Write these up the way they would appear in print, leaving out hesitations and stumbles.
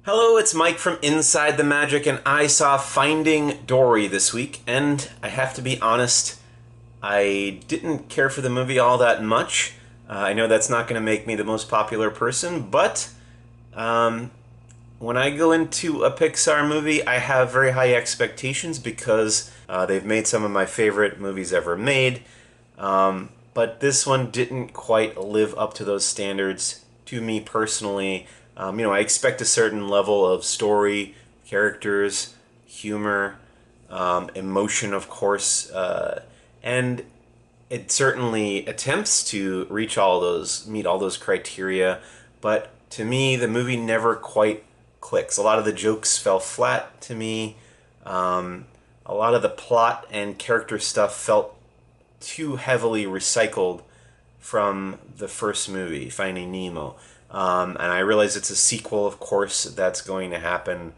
Hello, it's Mike from Inside the Magic, and I saw Finding Dory this week, and I have to be honest, I didn't care for the movie all that much. I know that's not going to make me the most popular person, but um, when I go into a Pixar movie, I have very high expectations because they've made some of my favorite movies ever made. But this one didn't quite live up to those standards to me personally. I expect a certain level of story, characters, humor, emotion, of course, and it certainly attempts to meet all those criteria. But to me, the movie never quite clicks. A lot of the jokes fell flat to me. A lot of the plot and character stuff felt too heavily recycled from the first movie, Finding Nemo. And I realize it's a sequel, of course, that's going to happen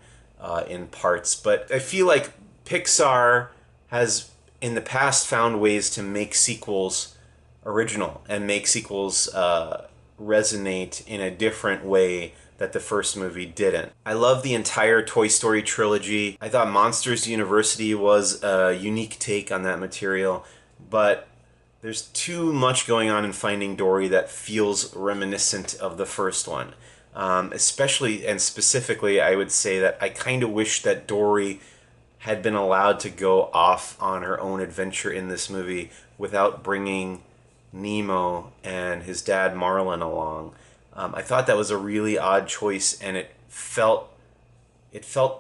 in parts. But I feel like Pixar has, in the past, found ways to make sequels original and make sequels resonate in a different way that the first movie didn't. I love the entire Toy Story trilogy. I thought Monsters University was a unique take on that material, but there's too much going on in Finding Dory that feels reminiscent of the first one. Especially and specifically, I would say that I kind of wish that Dory had been allowed to go off on her own adventure in this movie without bringing Nemo and his dad Marlin along. I thought that was a really odd choice, and it felt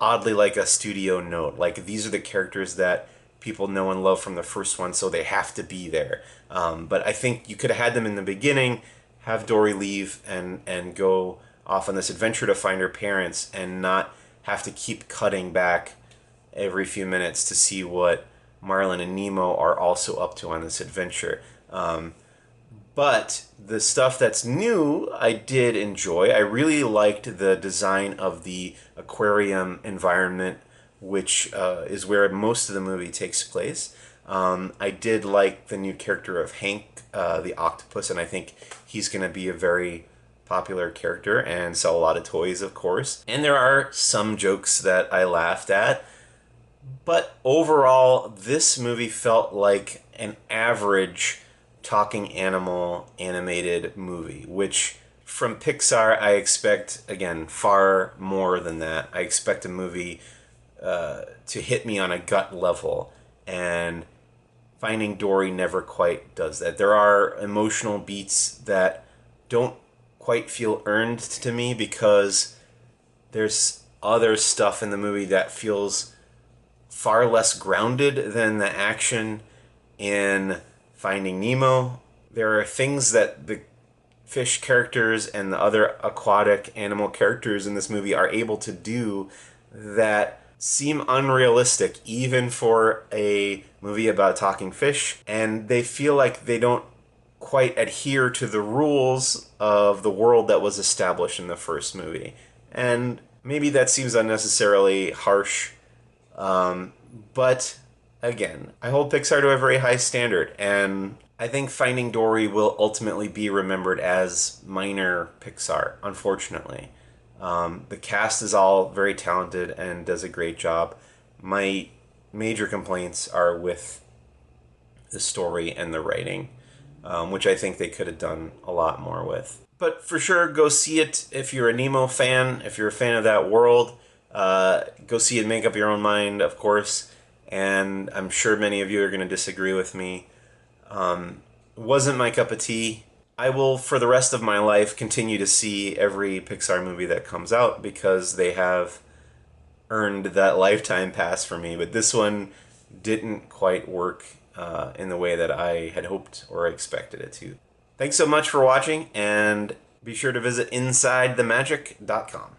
oddly like a studio note. Like, these are the characters that people know and love from the first one, so they have to be there. But I think you could have had them in the beginning, have Dory leave and go off on this adventure to find her parents, and not have to keep cutting back every few minutes to see what Marlin and Nemo are also up to on this adventure. But the stuff that's new, I did enjoy. I really liked the design of the aquarium environment, which is where most of the movie takes place. I did like the new character of Hank, the octopus, and I think he's going to be a very popular character and sell a lot of toys, of course. And there are some jokes that I laughed at. But overall, this movie felt like an average talking animal animated movie, which from Pixar I expect, again, far more than that. I expect a movie to hit me on a gut level, and Finding Dory never quite does that. There are emotional beats that don't quite feel earned to me because there's other stuff in the movie that feels far less grounded than the action in Finding Nemo. There are things that the fish characters and the other aquatic animal characters in this movie are able to do that seem unrealistic, even for a movie about talking fish, and they feel like they don't quite adhere to the rules of the world that was established in the first movie. And maybe that seems unnecessarily harsh, but again, I hold Pixar to a very high standard, and I think Finding Dory will ultimately be remembered as minor Pixar, unfortunately. The cast is all very talented and does a great job. My major complaints are with the story and the writing, which I think they could have done a lot more with. But for sure, go see it if you're a Nemo fan, if you're a fan of that world. Go see it, make up your own mind, of course. And I'm sure many of you are going to disagree with me. Wasn't my cup of tea. I will, for the rest of my life, continue to see every Pixar movie that comes out because they have earned that lifetime pass for me. But this one didn't quite work in the way that I had hoped or expected it to. Thanks so much for watching, and be sure to visit InsideTheMagic.com.